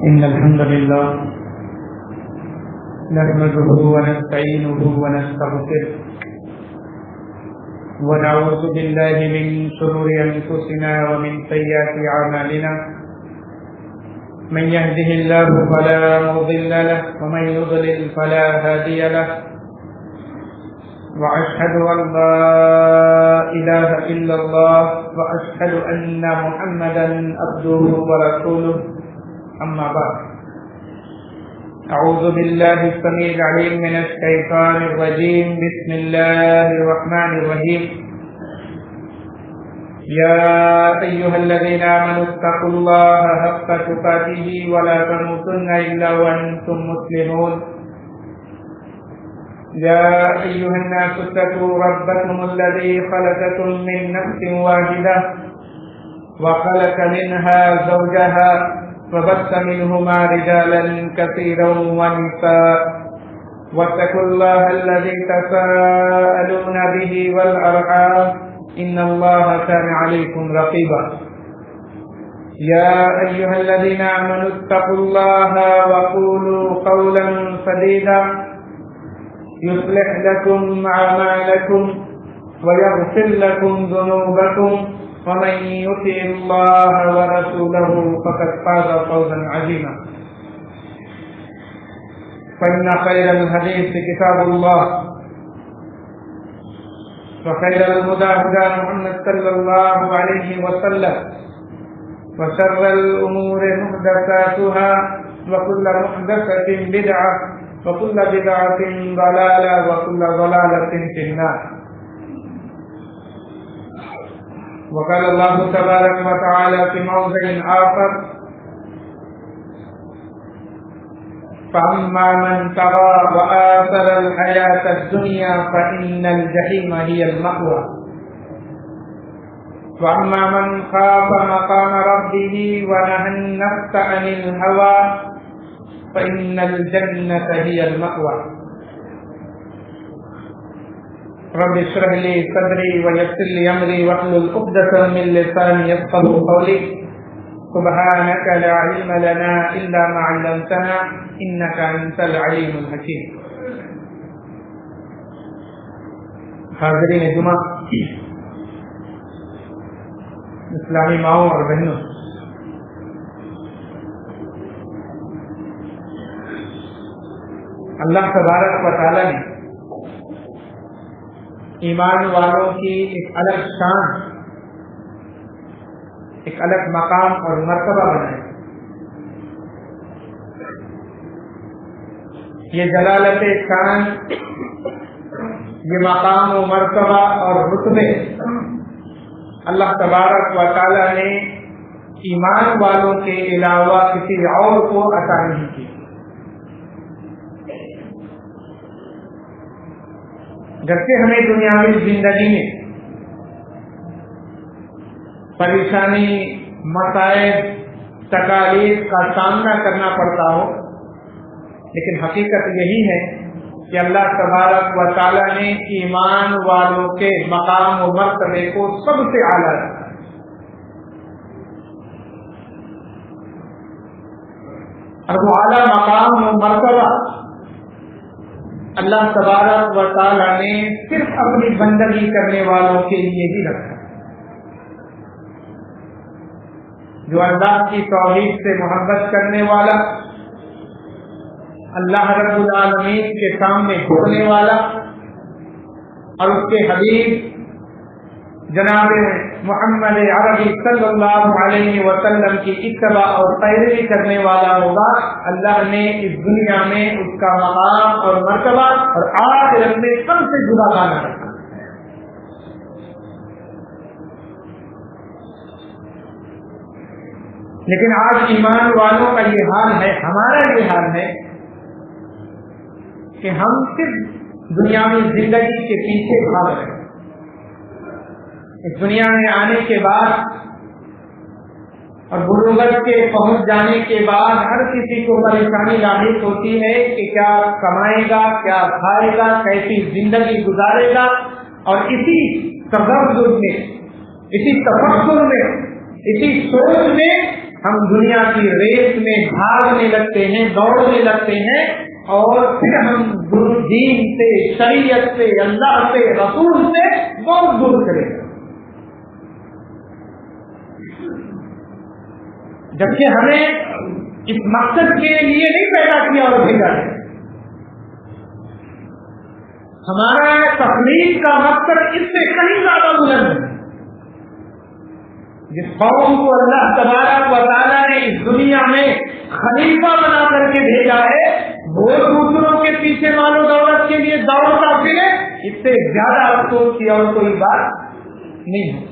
إن الحمد لله نحمده ونستعينه ونستغفره ونعوذ بالله من شرور أنفسنا ومن سيئات أعمالنا من يهده الله فلا مضل له ومن يضلل فلا هادي له وأشهد أن لا إله إلا الله وأشهد أن محمدا عبده ورسوله أما بعد أعوذ بالله السميع العليم من الشيطان الرجيم بسم الله الرحمن الرحيم يا أيها الذين آمنوا اتقوا الله حق تقاته ولا تموتن إلا وأنتم مسلمون يا أيها الناس اتقوا ربكم الذي خلقكم من نفس واحدة وخلق منها زوجها فبث منهما رجالا كثيرا ونساء واتقوا الله الذي تساءلون به والأرحام إن الله كان عليكم رقيبا يا أيها الذين آمنوا اتقوا الله وقولوا قولا سديدا يصلح لكم أعمالكم ويغفر لكم ذنوبكم ومن يطع الله ورسوله فقد فاز فوزا عظيما فإن خير الحديث كتاب الله وخير الهدى هدى محمد صلى الله عليه وسلم وشر الأمور محدثاتها وكل محدثة بدعة وكل بدعة ضلالة وكل ضلالة في النار وقال الله تبارك وتعالى في موضع آخر فأما من طغى وآثر الحياة الدنيا فإن الجحيم هي المأوى وأما من خاف مقام ربه ونهى النفس عن الهوى فإن الجنة هي المأوى رب اشرح لي صدري ويسر لي أمري واحلل عقدة من لساني يفقهوا قولي سبحانك لا علم لنا إلا ما علمتنا إنك أنت العليم الحكيم. حاضرین جمعہ، اسلامی ماؤں اور بہنوں، اللہ تبارک و تعالی نے ایمان والوں کی ایک الگ شان، ایک الگ مقام اور مرتبہ بنایا. یہ جلالت شان، یہ مقام و مرتبہ اور رتبے اللہ تبارک و تعالی نے ایمان والوں کے علاوہ کسی اور کو عطا نہیں کی. جبکہ ہمیں دنیاوی زندگی میں پریشانی، مصائب، تکالیف کا سامنا کرنا پڑتا ہو، لیکن حقیقت یہی ہے کہ اللہ تبارک و تعالی نے ایمان والوں کے مقام و مرتبے کو سب سے اعلیٰ رکھا ہے. اور وہ اعلیٰ مقام و مرتبہ اللہ تبارک و تعالی نے صرف اپنی بندگی کرنے والوں کے لیے ہی رکھا. جو اللہ کی توحید سے محبت کرنے والا، اللہ رب العالمین کے سامنے جھکنے والا اور اس کے حبیب جناب محمد عربی صلی اللہ علیہ وسلم کی اتباع اور پیروی کرنے والا ہوگا، اللہ نے اس دنیا میں اس کا مقام اور مرتبہ اور آخرت میں سب سے جدا گانا رکھا. لیکن آج ایمان والوں کا یہ حال ہے، ہمارا یہ حال ہے کہ ہم صرف دنیاوی زندگی کے پیچھے بھاگ رہے ہیں. اس دنیا میں آنے کے بعد اور بلوغت کے پہنچ جانے کے بعد ہر کسی کو پریشانی لاحق ہوتی ہے کہ کیا کمائے گا، کیا کھائے گا، کیسی زندگی گزارے گا. اور اسی تذبذب میں، اسی تفکر میں، اسی سوچ میں ہم دنیا کی ریس میں بھاگنے لگتے ہیں، دوڑنے لگتے ہیں، اور پھر ہم دین سے، شریعت سے، اللہ سے، رسول سے بہت دور کریں، جبکہ ہمیں اس مقصد کے لیے نہیں پیدا کیا اور بھیجا ہے۔ ہمارا تخلیق کا مقصد اس سے کہیں زیادہ بلند ہے۔ جس قوم کو اللہ تبارک و تعالیٰ نے اس دنیا میں خلیفہ بنا کر کے بھیجا ہے، وہ دوسروں کے پیچھے مال و دولت کے لیے دوڑتا پھرے، اس سے زیادہ افسوس کی اور کوئی بات نہیں ہے۔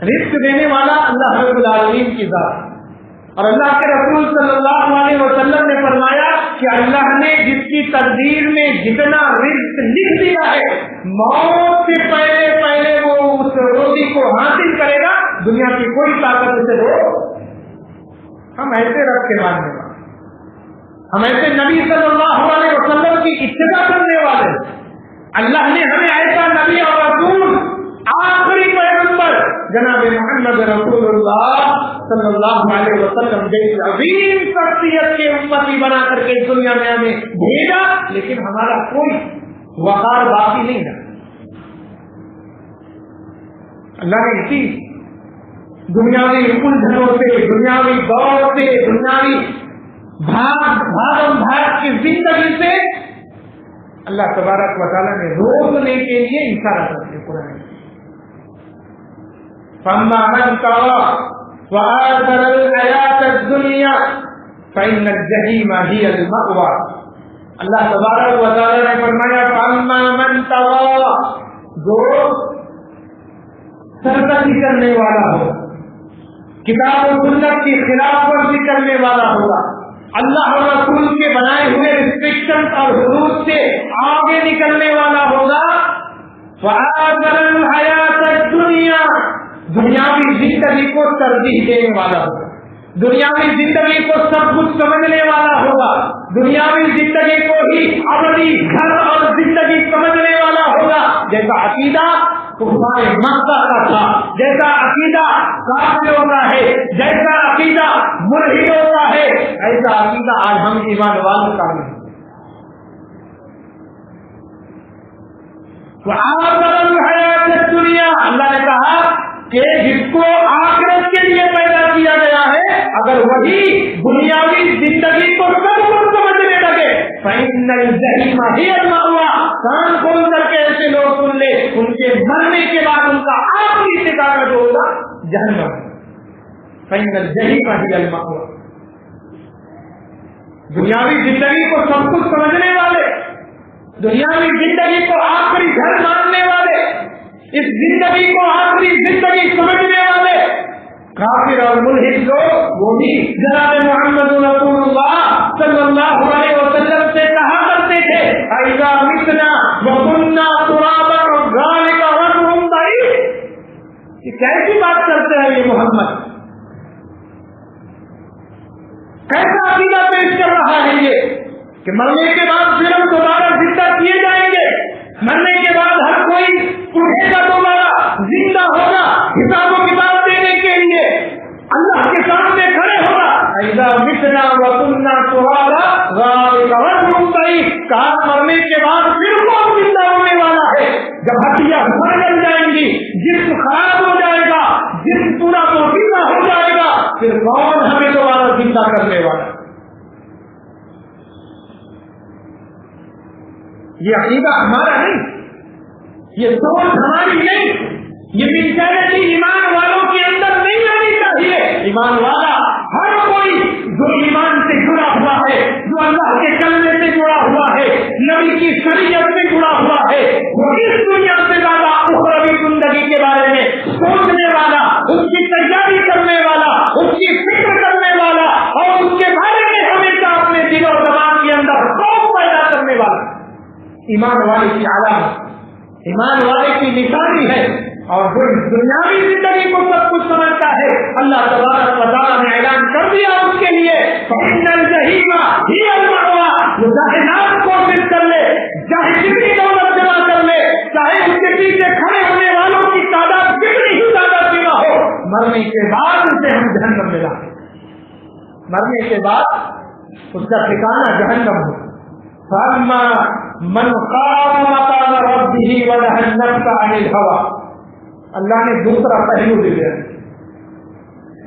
رزق دینے والا اللہ رب العالمین کی ذات، اور اللہ کے رسول صلی اللہ علیہ وسلم نے فرمایا کہ اللہ نے جس کی تقدیر میں جتنا رزق لکھ دیا ہے، موت سے پہلے پہلے وہ اس روزی کو حاصل کرے گا، دنیا کی کوئی طاقت اسے دو۔ ہم ایسے رب کے ماننے والے، ہم ایسے نبی صلی اللہ علیہ وسلم کی اتباع کرنے والے، اللہ نے ہمیں ایسا نبی اور رسول، آخری پیغمبر جناب محمد رسول اللہ صلی اللہ علیہ وسلم جیسی عظیم شخصیت کے امتی بنا کر کے دنیا میں ہمیں بھیجا، لیکن ہمارا کوئی وقار باقی نہیں ہے۔ اللہ نے اسی دنیاوی الجھنوں سے، دنیاوی دور سے، دنیاوی بھاگ کی زندگی سے اللہ تبارک و تعالیٰ نے روکنے کے لیے اشارہ کرتے قرآن۔ فَأَمَّا مَنْ طَغَىٰ وَآثَرَ الْحَيَاةَ الدُّنْيَا فَإِنَّ الْجَحِيمَ هِيَ الْمَأْوَىٰ۔ اللہ تبارک و تعالیٰ نے فرمایا فَأَمَّا مَنْ طَغَىٰ، جو سرکشی کرنے والا ہو، کتاب و سنت کی خلاف ورزی کرنے والا ہوگا، اللہ اور رسول کے بنائے ہوئے ریسٹرکشن اور حدود سے آگے نکلنے والا ہوگا، وَآثَرَ الْحَيَاةَ الدُّنْيَا، دنیاوی زندگی کو ترجیح دینے والا ہوگا، دنیاوی زندگی کو سب کچھ سمجھنے والا ہوگا، دنیاوی زندگی کو ہی اپنی گھر اور زندگی سمجھنے والا ہوگا، جیسا عقیدہ کفار مکہ کا تھا، جیسا عقیدہ کافروں کا ہے، جیسا عقیدہ ملحدوں کا ہے، ایسا عقیدہ آج ہم ایمان والوں کا نہیں۔ وَآخَرَ الْحَيَاةَ الدُّنْيَا، اللہ نے کہا کہ جس کو آخرت کے لیے پیدا کیا گیا ہے، اگر وہی دنیاوی زندگی کو سب کچھ سمجھنے لگے، فَإِنَّ الْجَحِيمَ هِيَ الْمَأْوَىٰ، کان کھول کر کے ایسے لوگ سن لے، ان کے مرنے کے بعد ان کا آخری ٹھکانہ جو ہوگا جہنم۔ فَإِنَّ الْجَحِيمَ هِيَ الْمَأْوَىٰ، دنیاوی زندگی کو سب کچھ سمجھنے والے، دنیاوی زندگی کو آخری گھر ماننے والے، اس زندگی کو آخری زندگی سمجھنے والے کافر اور ملحد لوگ، وہ بھی جناب محمد رسول اللہ صلی اللہ علیہ وسلم سے کہا کرتے تھے اِذَا مِتْنَا وَكُنَّا تُرَابًا ذَلِكَ رَجْعٌ بَعِيدٌ۔ یہ کیسی بات کرتے ہیں یہ محمد، کیسا عقیدہ پیش کر رہا ہے یہ کہ مرنے کے بعد پھر ہم دوبارہ زندہ کیے جائیں گے، مرنے کے بعد ہر کوئی اٹھے گا، دوبارہ زندہ ہوگا، حساب و کتاب دینے کے لیے اللہ کے سامنے کھڑے ہوگا۔ اِذَا مِتْنَا وَكُنَّا تُرَابًا ذَلِكَ رَجْعٌ بَعِيدٌ، کہا مرنے کے بعد پھر کون زندہ ہونے والا ہے؟ جب ہڈیاں بدل جائیں گی، جسم خراب ہو جائے گا، جسم پورا پوشیدہ ہو جائے گا، پھر کون ہمیں دوبارہ زندہ کرنے والا؟ یہ عقیدہ ہمارا نہیں، یہ سوچ ہماری نہیں، یہ مینٹالٹی ایمان والوں کے اندر نہیں آنی چاہیے۔ ایمان والا ہر کوئی جو ایمان سے جڑا ہوا ہے، جو اللہ کے کلمے سے جڑا ہوا ہے، نبی کی شریعت سے جڑا ہوا ہے، وہ اس دنیا سے زیادہ اخروی زندگی کے بارے میں سوچنے والا، اس کی تیاری کرنے والا، اس کی فکر کرنے والا، اور اس کے بارے میں ہمیشہ اپنے دل و دماغ کے اندر خوف پیدا کرنے والا ایمان والے کی علامت، ایمان والے کی نشانی ہے۔ اور جو دنیاوی زندگی کو سب کچھ سمجھتا ہے، اللہ تبارک و تعالیٰ نے اعلان کر دیا اس کے لیے فَإِنَّ الْجَحِيمَ هِيَ الْمَأْوَىٰ، وہ چاہے نام کوشش کر لے، چاہے کتنی دولت جمع کر لے، چاہے اس کے پیچھے کھڑے ہونے والوں کی تعداد کتنی ہی زیادہ کیوں نہ ہو، مرنے کے بعد اسے ہم جہنم میں ڈالیں، مرنے کے بعد اس کا ٹھکانہ جہنم ہو۔ فَأَمَّا مَنْ خَافَ مَقَامَ رَبِّهِ وَنَهَى النَّفْسَ عَنِ الْهَوَىٰ، اللہ نے دوسرا پہلو دیا۔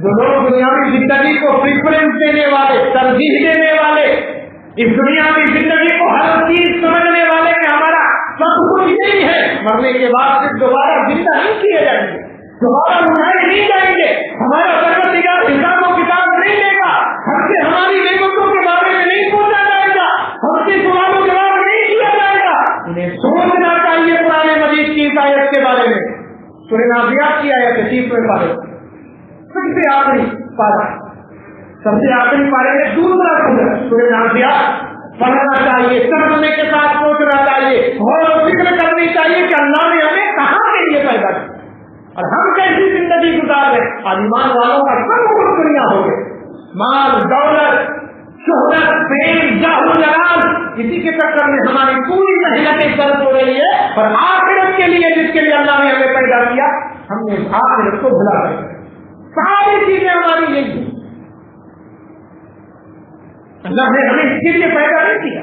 جو لوگ دنیاوی زندگی کو پریفرنس دینے والے، ترجیح دینے والے، اس دنیاوی زندگی کو ہر چیز سمجھنے والے کہ ہمارا سب کچھ یہی ہے، مرنے کے بعد پھر دوبارہ زندہ نہیں کیے جائیں گے، دوبارہ اٹھائے نہیں جائیں گے، ہمارا پروردگار حساب و کتاب نہیں دے گا، ہم سے ہماری نعمتوں کے بارے میں نہیں پوچھا جائے گا، ہم سے سوال و جواب نہیں کیا جائے گا۔ انہیں سوچنا چاہیے قرآن مجید کی اس آیت کے بارے میں۔ سورہ نازعات کی آیت ہے 30ویں پارے، سب سے آخری پارہ، سب سے آخری پارے میں دوسرا سورہ نازعات پڑھنا چاہیے، سمجھنے کے ساتھ سوچنا چاہیے، غور و فکر کرنی چاہیے کہ اللہ نے ہمیں کہاں کے لیے پیدا کیا اور ہم کیسی زندگی گزار رہے۔ اور ایمان والوں کا سب کچھ دنیا ہو گئے، مال دولت شہرت فیم جاہ و جلال، اسی کے چکر میں ہماری پوری محنتیں ضرب ہو رہی ہے، اور آخرت کے لیے جس کے لیے اللہ نے ہمیں پیدا کیا ہم نے آخرت کو بھلا کر ساری چیزیں ہماری یہی ہیں۔ اللہ نے ہمیں اس کے لیے پیدا نہیں کیا،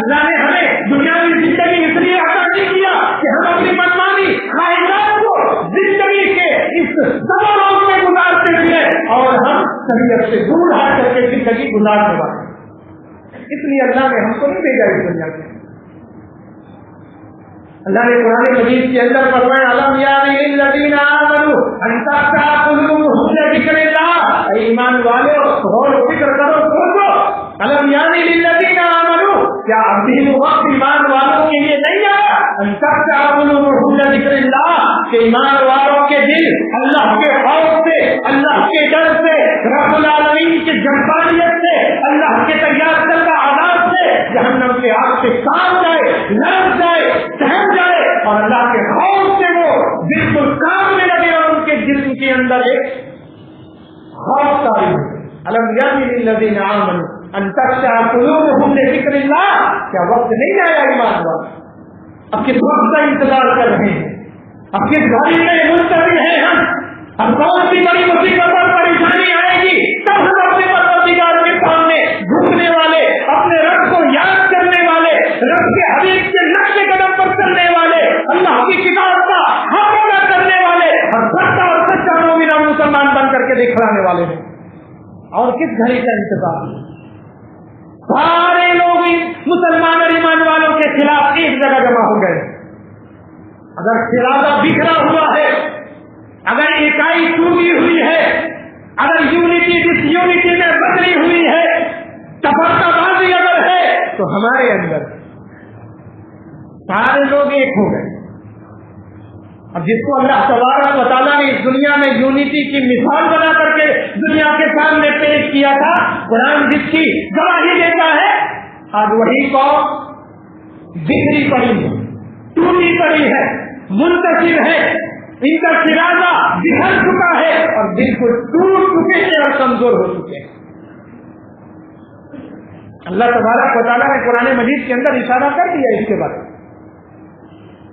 اللہ نے ہمیں دنیاوی زندگی اس لیے عطا نہیں کیا کہ ہم اپنی منمانی خواہشات کو زندگی کے اس سبب میں گزارتے ہوئے اور ہم شریعت سے دور ہٹ کر کے زندگی گزارنے والے، اس لیے اللہ نے ہم کو نہیں بھیجا اس دنیا میں۔ اللہ نے قرآن مجید کے اندر فرمایا الم یعنی للذین آمنوا ان تخشع قلوبهم لذکر اللہ، اے ایمان والو غور و فکر کرو، سوچو، الم یعنی للذین آمنوا، کیا ابھی وقت ایمان والوں کے لیے نہیں آیا ان تخشع قلوبهم لذکر اللہ کہ ایمان والوں کے دل اللہ کے خوف سے، اللہ کے ڈر سے، رب العالمین کی جذبانیت سے، اللہ کے تیار کردہ عذاب سے، جہنم کے آگ سے کام جائے، لڑ جائے، سہم جائے، اور اللہ کے خوف سے وہ بالکل کام میں لگے اور ان کے جسم کے اندر ایک خوف طاری ہے۔ الم یعنی للذین آمنوا ان تخشع قلوبهم لذکر اللہ، کیا وقت نہیں آیا ایمان والوں؟ اب کس وقت کا انتظار کر رہے ہیں؟ اب کس گھڑی میں منتظر ہیں ہم؟ اب کون سی بڑی مصیبت اور پریشانی آئے گی تب ہم اپنے پروردگار کے سامنے جھکنے والے، اپنے رب کو یاد کرنے والے، رب کے حبیب کے نقش قدم پر چلنے والے، اللہ کی کتاب کا حق ادا کرنے والے اور سچا اور سچا مومن اور مسلمان بن کر کے دکھلانے والے ہیں۔ اور کس گھڑی کا انتظار ہے؟ سارے لوگ مسلمان اور ایمان والوں کے خلاف ایک جگہ جمع ہو گئے۔ اگر خرابہ بکھرا ہوا ہے، اگر اکائی ٹوٹی ہوئی ہے، اگر یونٹی ڈس یونٹی میں بدلی ہوئی ہے، تفرقہ بازی اگر ہے، تو ہمارے اندر سارے لوگ ایک ہو گئے۔ اب جس کو اللہ تبارک و تعالیٰ نے اس دنیا میں یونٹی کی مثال بنا کر کے دنیا کے سامنے پیش کیا تھا، قرآن جس کی گواہی دیتا ہے، آج وہی قوم بکھری پڑی ہے، ٹوٹی پڑی ہے، منتشر ہے، ان کا شرازہ بکھر چکا ہے اور بالکل ٹوٹ چکے ہیں اور کمزور ہو چکے ہیں۔ اللہ تبارک و تعالیٰ نے قرآن مجید کے اندر اشارہ کر دیا اس کے بعد۔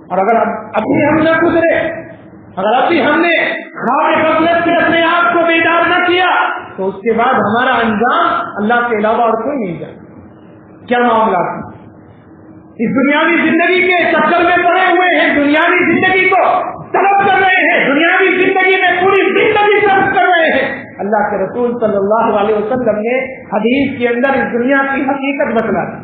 اور اگر ابھی ہم نہ گزرے، اگر ابھی ہم نے خواب غفلت سے اپنے آپ کو بیدار نہ کیا، تو اس کے بعد ہمارا انجام اللہ کے علاوہ اور کوئی نہیں جانا۔ کیا معاملات ہیں؟ اس دنیاوی زندگی کے چکر میں پڑے ہوئے ہیں، دنیاوی زندگی کو طلب کر رہے ہیں، دنیاوی زندگی میں پوری زندگی صرف کر رہے ہیں۔ اللہ کے رسول صلی اللہ علیہ وسلم نے حدیث کے اندر اس دنیا کی حقیقت بتلا دی۔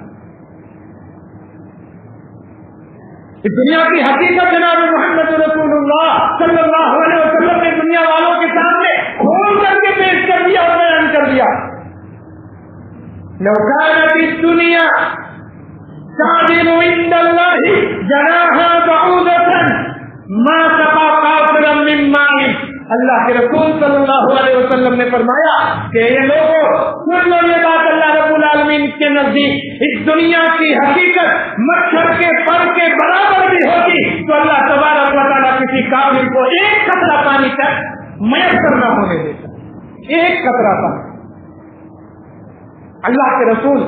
اس دنیا کی حقیقت جناب محمد رسول اللہ صلی اللہ علیہ وسلم نے دنیا والوں کے سامنے کھول کر کے پیش کر دیا اور بیان کر دیا۔ لو كانت الدنيا تعدل عند الله جناح بعوضة ما سقى قاطرا من ماء۔ اللہ کے رسول صلی اللہ علیہ وسلم نے فرمایا کہ یہ لوگوں سن لو یہ بات، اللہ رب العالمین کے نزدیک اس دنیا کی حقیقت مچھر کے پر کے برابر بھی ہوگی تو اللہ تبارک و تعالیٰ کسی کافر کو ایک قطرہ پانی تک میسر نہ ہونے دیتا، ایک قطرہ پانی۔ اللہ کے رسول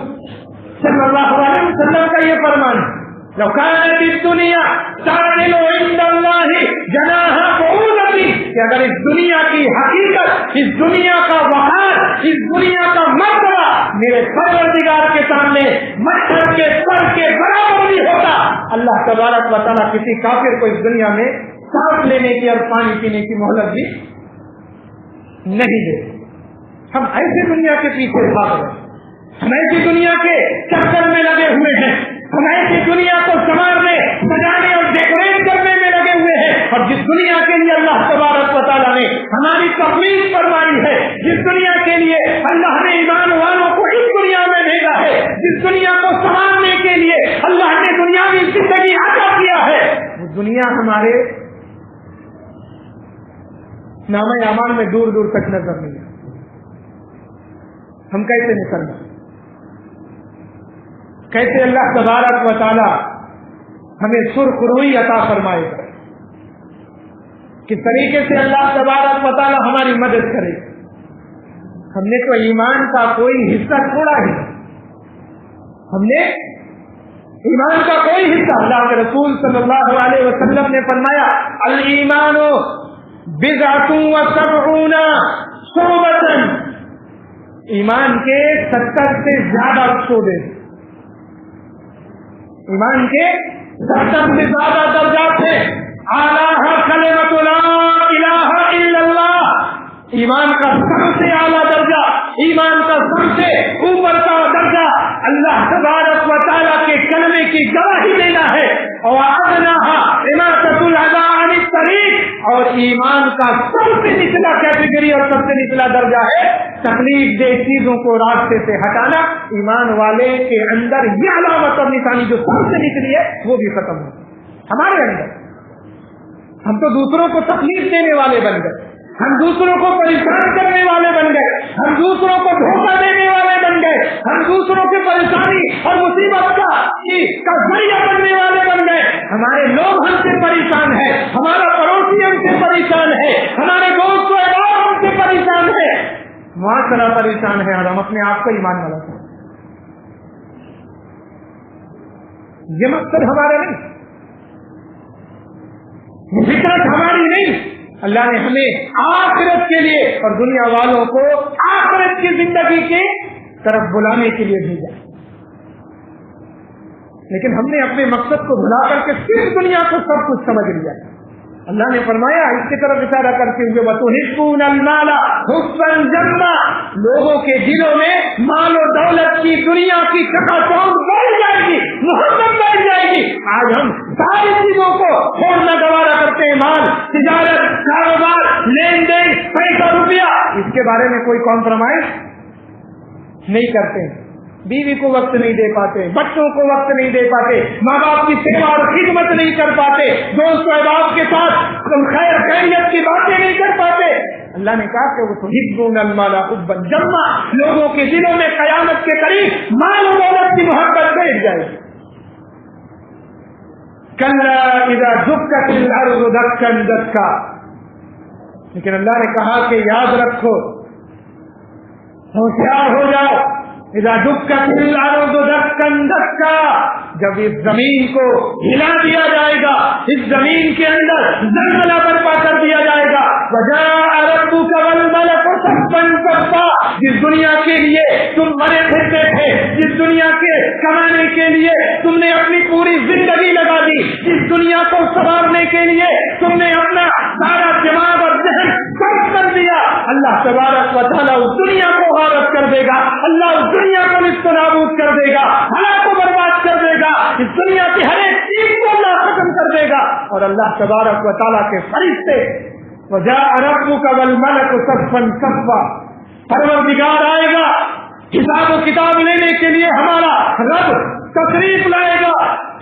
صلی اللہ علیہ وسلم کا یہ فرمان ہے، لو كانت الدنيا تعدل عند الله جناح بعوضة بھی کہ اگر اس دنیا کی حقیقت، اس دنیا کا وقار، اس دنیا کا مرتبہ میرے پروردگار کے سامنے مچھر کے سر کے برابر بھی ہوتا، اللہ تبارک و تعالیٰ کسی کافر کو اس دنیا میں سانس لینے کی اور پانی پینے کی مہلت بھی نہیں دے۔ ہم ایسی دنیا کے پیچھے بھاگ رہے ہیں، ہم ایسی دنیا کے چکر میں لگے ہوئے ہیں، ہم ایسی دنیا کو سنوارنے، سجانے اور ڈیکوریٹ کرنے میں لگے ہوئے ہیں، اور جس دنیا کے لیے اللہ تبارک و تعالیٰ نے ہماری تخلیق فرمائی ہے، جس دنیا کے لیے اللہ نے ایمان والوں کو اس دنیا میں بھیجا ہے، جس دنیا کو سنوارنے کے لیے اللہ نے دنیاوی زندگی عطا کیا ہے، وہ دنیا ہمارے نامہ اعمال میں دور دور تک نظر نہیں ہے۔ ہم کیسے نکلنا، کیسے اللہ تبارک و تعالی ہمیں سرخ روئی عطا فرمائے گا، کس طریقے سے اللہ تبارک و تعالی ہماری مدد کرے گا۔ ہم نے تو ایمان کا کوئی حصہ چھوڑا ہی، ہم نے ایمان کا کوئی حصہ، اللہ کے رسول صلی اللہ علیہ وسلم نے فرمایا الایمان بضعۃ و سبعون شعبۃ، ایمان کے 70 سے زیادہ شعبے، ایمان کے 70 سے زیادہ درجات ہیں۔ اعلیٰ کلمۃ لا الہ الا اللہ، ایمان کا سب سے اعلیٰ درجہ، ایمان کا سب سے اوپر کا درجہ اللہ تبارک و تعالیٰ کے کلمے کی گواہی دینا ہے، اور ادناها اماطۃ الاذى عن الطریق، اور ایمان کا سب سے نچلا کیٹیگری اور سب سے نچلا درجہ ہے تکلیف دہ چیزوں کو راستے سے ہٹانا۔ ایمان والے کے اندر یہ علامت اور نشانی جو سب سے نچلی ہے وہ بھی ختم ہو ہمارے اندر۔ ہم تو دوسروں کو تکلیف دینے والے بن گئے، ہم دوسروں کو پریشان کرنے والے بن گئے، ہم دوسروں کو دھوکہ دینے والے بن گئے، ہم دوسروں کی پریشانی اور مصیبت کا ذریعہ بننے والے بن گئے۔ ہمارے لوگ ہم سے پریشان ہیں، ہمارا پڑوسی ہم سے پریشان ہے، ہمارے دوست و احباب ہم سے پریشان ہے، معاشرہ پریشان ہے، اور ہم اپنے آپ کو ایمان والا سمجھتے ہیں۔ یہ مقصد ہمارا نہیں، فکرت ہماری نہیں، اللہ نے ہمیں آخرت کے لیے اور دنیا والوں کو آخرت کی زندگی کی طرف بلانے کے لیے بھیجا، لیکن ہم نے اپنے مقصد کو بھلا کر کے صرف دنیا کو سب کچھ سمجھ لیا۔ اللہ نے فرمایا اس کی طرف اشارہ کرتے ہوئے وَتُحِبُّونَ الْمَالَ حُبًّا جَمًّا، لوگوں کے دلوں میں مال و دولت کی، دنیا کی چکا چوند بڑھ جائے گی، محبت بڑھ جائے گی۔ آج ہم ساری چیزوں کو چھوڑنا گوارا کرتے ہیں، مال، تجارت، کاروبار، لین دین، پیسہ روپیہ، اس کے بارے میں کوئی کمپرومائز نہیں کرتے، بیوی کو وقت نہیں دے پاتے، بچوں کو وقت نہیں دے پاتے، ماں باپ کی سیوا اور خدمت نہیں کر پاتے، دوست و احباب کے ساتھ خیر خیریت کی باتیں نہیں کر پاتے۔ اللہ نے کہا کہ وہ تحبون المال حبا جما، لوگوں کے دلوں میں قیامت کے قریب مال و دولت کی محبت بیٹھ جائے گی۔ کلا اذا دکت الارض دکا دکا، لیکن اللہ نے کہا کہ یاد رکھو، ہوشیار ہو جاؤ، اذا دکت الارض دکا دکا، جب اس زمین کو ہلا دیا جائے گا، اس زمین کے اندر زلزلہ برپا کر دیا جائے گا، وجاء ربک والملک صفا صفا، جس دنیا کے لیے تم مرے پھرتے تھے، جس دنیا کے کمانے کے لیے تم نے اپنی پوری زندگی لگا دی، جس دنیا کو سنوارنے کے لیے تم نے اپنا سارا دماغ اور ذہن صرف کر دیا، اللہ تبارک و تعالیٰ اس دنیا کو غارت کر دے گا، اللہ اس دنیا کو نصف نابود کر دے گا، ہلاک کو برباد کر دے گا، اس دنیا کی ہر ایک چیز کو اللہ ختم کر دے گا، اور اللہ تبارک و تعالیٰ کے فرشتے وجاء ربک والملک صفا صفا، پروردگار آئے گا حساب و کتاب لینے کے لیے، ہمارا رب تشریف لائے گا،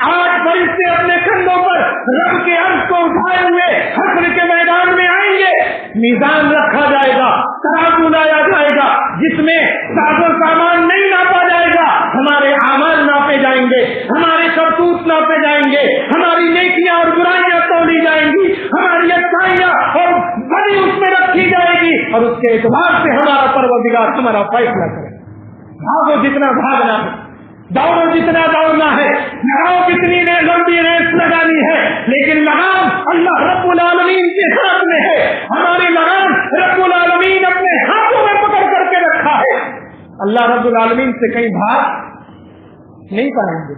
8 فرشتے اپنے کندھوں پر رب کے عرش کو اٹھائے ہوئے حشر کے میدان میں آئیں گے، میزان رکھا جائے گا، ترازو لایا جائے گا، جس میں ساز و سامان نہیں ناپا جائے گا، ہمارے اعمال ناپے جائیں گے، ہمارے کرتوت ناپے جائیں گے، ہماری نیکیاں اور برائیاں تولی جائیں گی، ہماری اچھائیاں اور بڑی اس میں رکھی جائے گی، اور اس کے اعتبار سے ہمارا پروردگار ہمارا فیصلہ کرے۔ بھاگو جتنا بھاگنا ہے، دوڑو جتنا دوڑنا ہے، لگاؤ کتنی لمبی ریس لگانی ہے، لیکن لگام اللہ رب العالمین العالمین کے ہاتھ میں ہے. ہماری لگام رب العالمین اپنے ہاتھوں میں پکڑ کر کے رکھا ہے. اللہ رب العالمین سے کہیں بھاگ نہیں پائیں گے.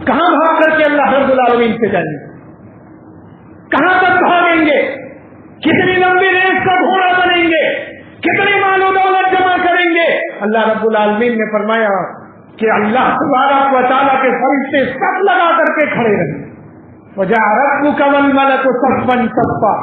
کہاں بھاگ کر کے اللہ رب العالمین سے جائیں گے؟ کہاں تک بھاگیں گے؟ کتنی لمبی ریس کا گھوڑا بنیں گے؟ کتنی مال و دولت جمع کریں گے؟ اللہ رب العالمین نے فرمایا کہ اللہ تبارک و تعالیٰ کے فرشتے سب لگا کر کے کھڑے رہیں. وجاء ربک والملک صفا صفا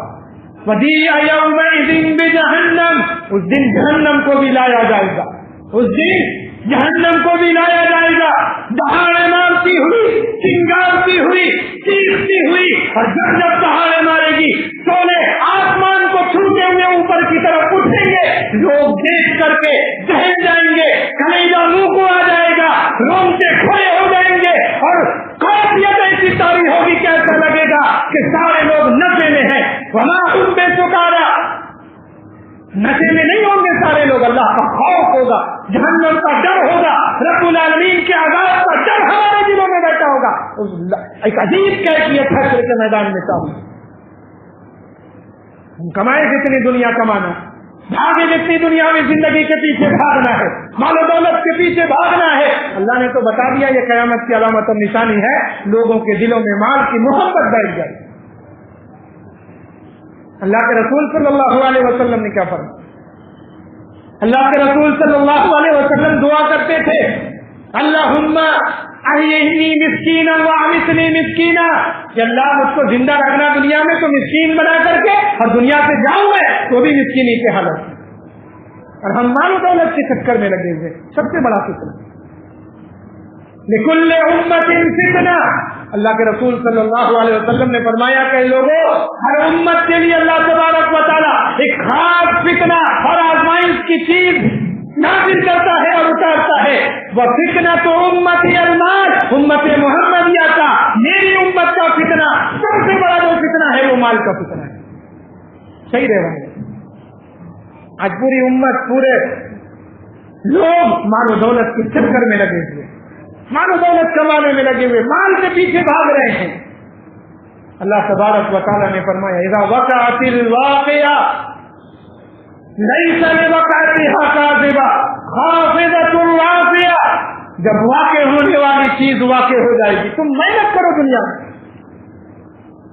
وجیء یومئذ بجہنم. اس دن جہنم کو بھی لایا جائے گا. اس دن جہنم کو بھی لایا جائے گا. دہاڑے مارتی ہوئی, چنگارتی ہوئی, چیختی ہوئی, اور جب جب دہاڑے مارے گی شعلے آسمان کو چھوتے ہوئے اوپر کی طرف اٹھیں گے. لوگ دیکھ کر کے دہل جائیں گے, کلیجہ منہ کو آ جائے گا, رونگٹے کھڑے ہو جائیں گے, اور کیفیت ایسی تاری ہوگی کہ ایسا لگے گا کہ سارے لوگ نشے میں ہیں. وما هم بسکارا, نشے میں نہیں ہوں گے سارے لوگ. اللہ کا خوف ہوگا, جہنم کا ڈر ہوگا, رب العالمین کے عذاب کا ڈر ہمارے دلوں میں بیٹھا ہوگا. ایک عجیب کیفیت ہے حشر کے میدان میں. ہم کمائے جتنی دنیا کمانا, بھاگے جتنی دنیا میں زندگی کے پیچھے بھاگنا ہے, مال و دولت کے پیچھے بھاگنا ہے. اللہ نے تو بتا دیا یہ قیامت کی علامت اور نشانی ہے. لوگوں کے دلوں میں مال کی محبت بیٹھ جائے. اللہ کے رسول صلی اللہ علیہ وسلم نے کیا فرمایا؟ اللہ کے رسول صلی اللہ علیہ وسلم دعا کرتے تھے, اللہم احیینی مسکینا وامیتنی مسکینا, کہ اللہ مجھ کو زندہ رکھنا دنیا میں تو مسکین بنا کر کے, اور دنیا سے جاؤں میں تو بھی مسکینی کی حالت. اور ہم مال و دولت کے چکر میں لگے ہوئے. سب سے بڑا فتنہ لکل امت فتنہ. اللہ کے رسول صلی اللہ علیہ وسلم نے فرمایا کہ لوگوں, ہر امت کے لیے اللہ تبارک و تعالیٰ ایک خاص فتنہ اور آزمائش کی چیز نازل کرتا ہے اور اتارتا ہے. وہ فتنہ تو امتی المال, امت محمدیہ کا, میری امت کا فتنہ, سب سے بڑا جو فتنہ ہے وہ مال کا فتنہ ہے. صحیح رہ رہے ہیں. آج پوری امت, پورے لوگ مال و دولت کے چکر میں لگے ہوئے, مال و دولت کمانے میں لگے ہوئے, مال کے پیچھے بھاگ رہے ہیں. اللہ تبارک و تعالیٰ نے فرمایا اذا وقعت الواقعہ لیس لوقعتها کاذبہ خافضۃ رافعہ. جب واقع ہونے والی چیز واقع ہو جائے گی, تم محنت کرو دنیا میں,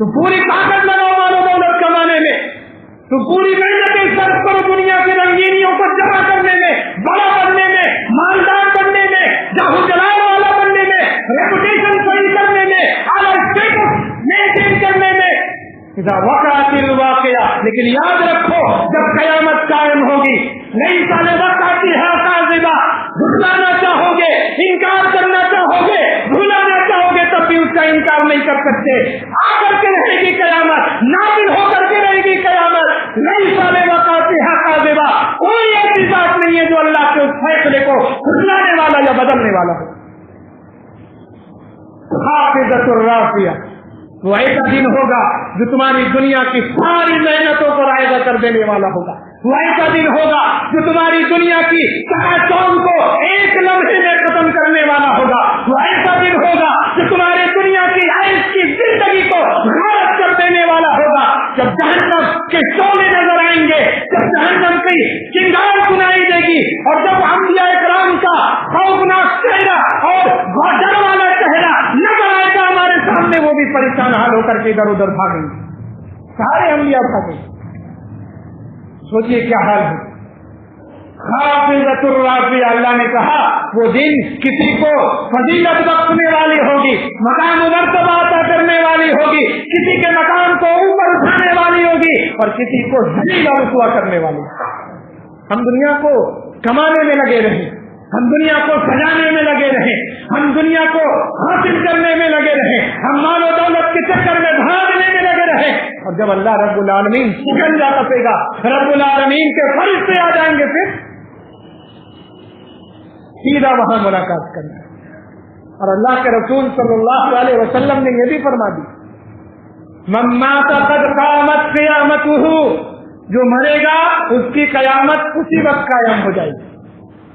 تم پوری طاقت لگاؤ مال و دولت کمانے میں, تم پوری محنت صرف کرو دنیا کی رنگینیوں کو جمع کرنے میں, بڑا بننے میں, مالدار بننے میں, جاہو جلال والا بننے میں, ریپوٹیشن صحیح کرنے میں, اعلیٰ اسٹیٹس مینٹین کرنے میں. اذا وقعت الواقعہ, لیکن یاد رکھو جب قیامت قائم ہوگی, نہیں سالے وقعتها کاذبہ, جھٹلانا چاہو گے, انکار کرنا چاہو گے, بھولانا چاہو گے, تب بھی اس کا انکار نہیں کر سکتے. آ کر کے رہے گی قیامت, نازل ہو کر کے رہے گی قیامت. نہیں سالے وقعتها کاذبہ, کوئی ایسی بات نہیں ہے جو اللہ کے اس فیصلے کو جھٹلانے والا یا بدلنے والا ہو. حافظۃ الرافعہ, وہ ایسا دن ہوگا جو تمہاری دنیا کی ساری محنتوں کو رائگاں کر دینے والا ہوگا. وہ ایسا دن ہوگا جو تمہاری دنیا کی چکاچوند کو ایک لمحے میں ختم کرنے والا ہوگا. وہ ایسا دن ہوگا جو تمہاری دنیا کی عیش کی زندگی کو غارت کر دینے والا ہوگا. جب جہنم کے شعلے نظر آئیں گے, جب جہنم کی چنگار سنائی دے گی, اور جب انبیاء کرام کا خوفناک چہرہ اور ڈر والا چہرہ نظر آئے گا ہمارے سامنے, وہ بھی پریشان حال ہو کر کے ادھر ادھر بھاگیں گے. سارے انبیاء بھاگیں. سوچئے کیا حال ہے. حافظۃ الرافعہ, اللہ نے کہا وہ دن کسی کو فضیلت بخشنے والی ہوگی, مقام و مرتبہ عطا کرنے والی ہوگی, کسی کے مقام کو اوپر اٹھانے والی ہوگی, اور کسی کو ذلیل اور رسوا کرنے والی. ہم دنیا کو کمانے میں لگے رہے, ہم دنیا کو سجانے میں لگے رہے, ہم دنیا کو حاصل کرنے میں لگے رہے, ہم مال و دولت کے چکر میں بھاگنے میں لگے رہے, اور جب اللہ رب العالمین شکنجا کسے گا, رب العالمین کے فرشتے آ جائیں گے, پھر سیدھا وہاں ملاقات کرنا. اور اللہ کے رسول صلی اللہ علیہ وسلم نے یہ بھی فرما دی, من مات قد قامت قیامتہ, جو مرے گا اس کی قیامت اسی وقت قائم ہو جائے گی.